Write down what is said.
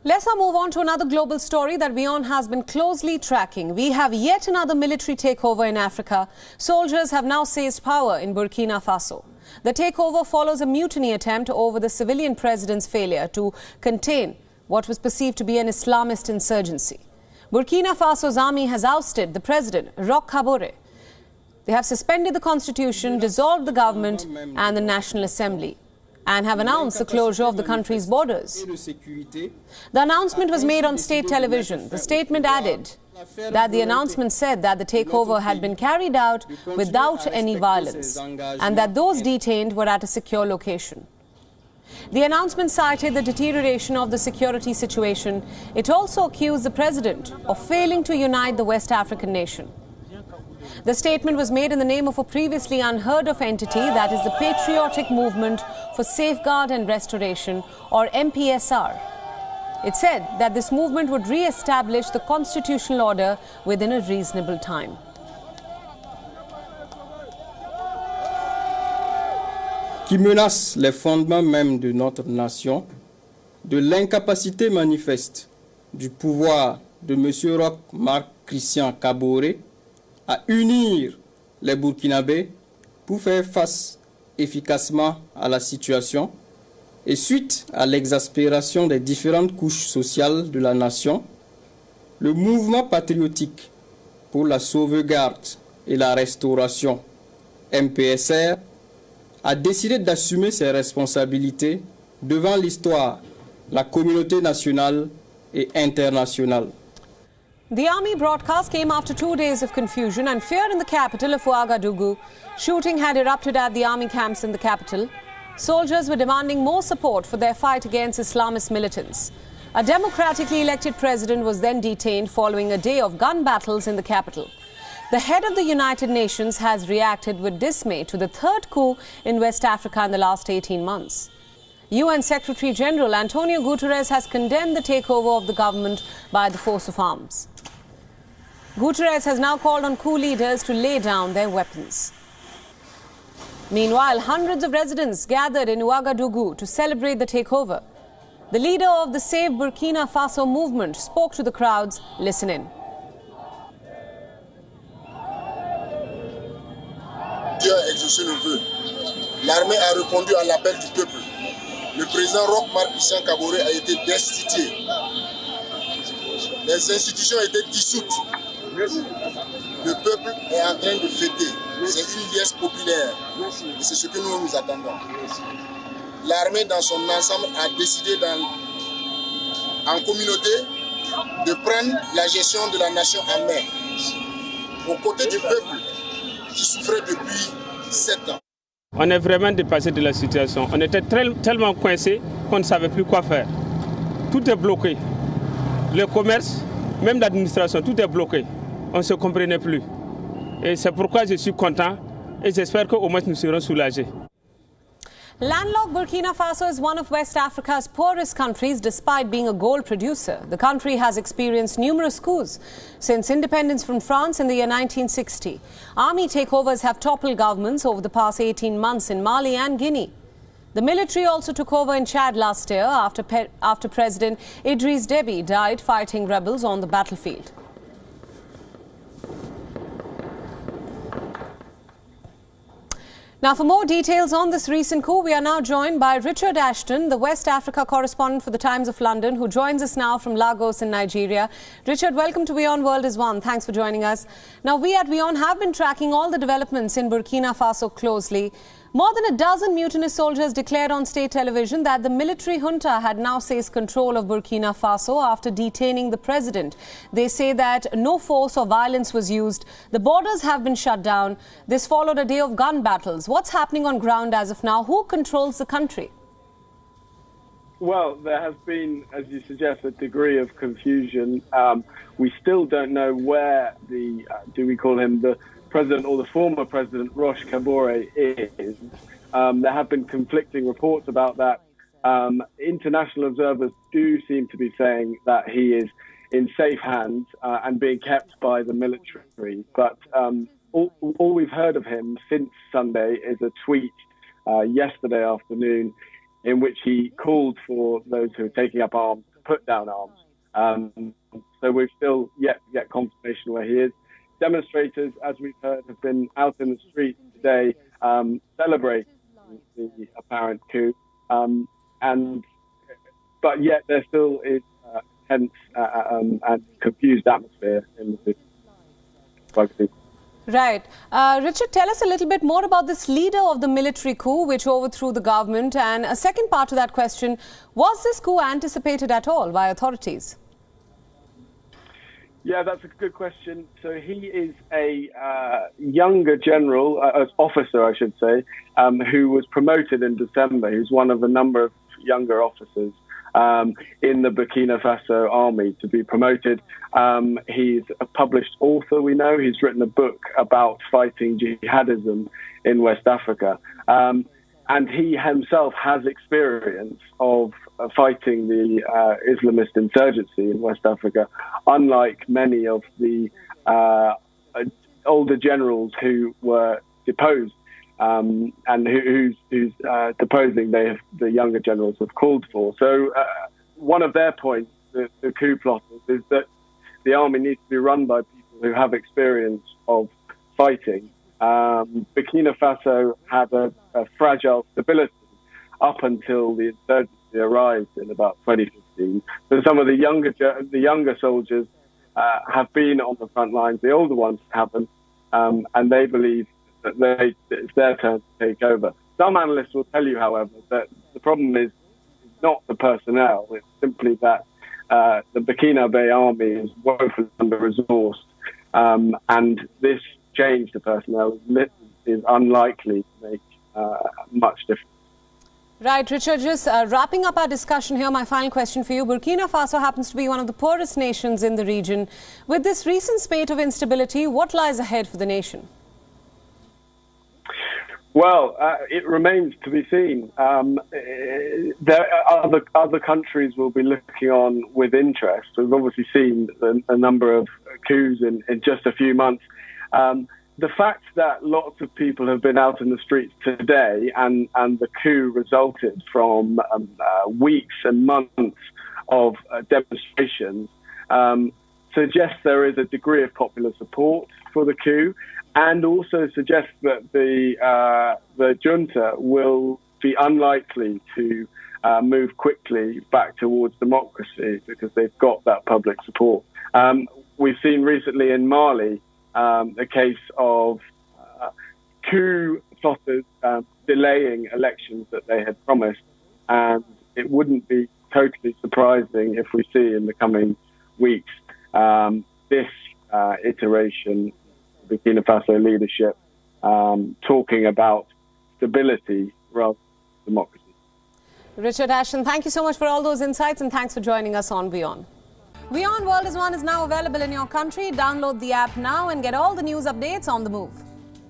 Let's now move on to another global story that WION has been closely tracking. We have yet another military takeover in Africa. Soldiers have now seized power in Burkina Faso. The takeover follows a mutiny attempt over the civilian president's failure to contain what was perceived to be an Islamist insurgency. Burkina Faso's army has ousted the president, Roch Kabore. They have suspended the constitution, dissolved the government and the National Assembly, and have announced the closure of the country's borders. The announcement was made on state television. The statement added that the announcement said that the takeover had been carried out without any violence and that those detained were at a secure location. The announcement cited the deterioration of the security situation. It also accused the president of failing to unite the West African nation. The statement was made in the name of a previously unheard-of entity, that is the Patriotic Movement for Safeguard and Restoration, or MPSR. It said that this movement would re-establish the constitutional order within a reasonable time. Qui menace les fondements même de notre nation, de l'incapacité manifeste du pouvoir de M. Roch Marc Christian Kabore à unir les Burkinabés pour faire face efficacement à la situation et suite à l'exaspération des différentes couches sociales de la nation, le mouvement patriotique pour la sauvegarde et la restauration MPSR a décidé d'assumer ses responsabilités devant l'histoire, la communauté nationale et internationale. The army broadcast came after 2 days of confusion and fear in the capital of Ouagadougou. Shooting had erupted at the army camps in the capital. Soldiers were demanding more support for their fight against Islamist militants. A democratically elected president was then detained following a day of gun battles in the capital. The head of the United Nations has reacted with dismay to the third coup in West Africa in the last 18 months. UN Secretary General Antonio Guterres has condemned the takeover of the government by the force of arms. Guterres has now called on coup leaders to lay down their weapons. Meanwhile, hundreds of residents gathered in Ouagadougou to celebrate the takeover. The leader of the Save Burkina Faso movement spoke to the crowds. Listen in. Dieu a exaucé le vœu. L'armée a répondu à l'appel du peuple. Le président Roch Marc Christian Kabore a été destitué. Les institutions ont été dissoutes. Le peuple est en train de fêter. C'est une liesse populaire. Et c'est ce que nous attendons. L'armée dans son ensemble a décidé en communauté de prendre la gestion de la nation en main. Aux côtés du peuple qui souffrait depuis 7 ans. On est vraiment dépassé de la situation. On était tellement coincés qu'on ne savait plus quoi faire. Tout est bloqué. Le commerce, même l'administration, tout est bloqué. On ne se comprenait plus. Et c'est pourquoi je suis content et j'espère qu'au moins nous serons soulagés. Landlocked Burkina Faso is one of West Africa's poorest countries despite being a gold producer. The country has experienced numerous coups since independence from France in the year 1960. Army takeovers have toppled governments over the past 18 months in Mali and Guinea. The military also took over in Chad last year after President Idriss Déby died fighting rebels on the battlefield. Now, for more details on this recent coup, we are now joined by Richard Ashton, the West Africa correspondent for the Times of London, who joins us now from Lagos in Nigeria. Richard, welcome to WION World is One. Thanks for joining us. Now, we at WION have been tracking all the developments in Burkina Faso closely. More than a dozen mutinous soldiers declared on state television that the military junta had now seized control of Burkina Faso after detaining the president. They say that no force or violence was used. The borders have been shut down. This followed a day of gun battles. What's happening on ground as of now? Who controls the country? Well, there has been, as you suggest, a degree of confusion. We still don't know where the, do we call him the president or the former president, Roch Kabore, is. There have been conflicting reports about that. International observers do seem to be saying that he is in safe hands and being kept by the military. But all we've heard of him since Sunday is a tweet yesterday afternoon in which he called for those who are taking up arms put down arms. So we've still yet to get confirmation where he is. Demonstrators, as we've heard, have been out in the streets today celebrating the apparent coup, but yet there still is tense and confused atmosphere in the city. Right. Richard, tell us a little bit more about this leader of the military coup which overthrew the government. And a second part to that question, was this coup anticipated at all by authorities? Yeah, that's a good question. So he is a younger general, officer, I should say, who was promoted in December. He's one of a number of younger officers in the Burkina Faso army to be promoted. He's a published author, we know. He's written a book about fighting jihadism in West Africa. And he himself has experience of fighting the Islamist insurgency in West Africa, unlike many of the older generals who were deposed and whose deposing the younger generals have called for. So one of their points, the coup plotters, is that the army needs to be run by people who have experience of fighting. Burkina Faso had a fragile stability up until the insurgency arrived in about 2015. So some of the younger soldiers have been on the front lines, the older ones haven't, and they believe that it's their turn to take over. Some analysts will tell you, however, that the problem is not the personnel, it's simply that the Burkina Faso army is woefully under-resourced, and this change to personnel is unlikely to make much difference. Right, Richard, just wrapping up our discussion here, my final question for you. Burkina Faso happens to be one of the poorest nations in the region. With this recent spate of instability, what lies ahead for the nation? Well, it remains to be seen. There are other countries will be looking on with interest. We've obviously seen a number of coups in just a few months. The fact that lots of people have been out in the streets today and the coup resulted from weeks and months of demonstrations suggests there is a degree of popular support for the coup, and also suggests that the junta will be unlikely to move quickly back towards democracy because they've got that public support. We've seen recently in Mali a case of coup plotters delaying elections that they had promised, and it wouldn't be totally surprising if we see in the coming weeks this iteration of Burkina Faso leadership talking about stability rather than democracy. Richard Ashton, thank you so much for all those insights, and thanks for joining us on WION. WION World is now available in your country. Download the app now and get all the news updates on the move.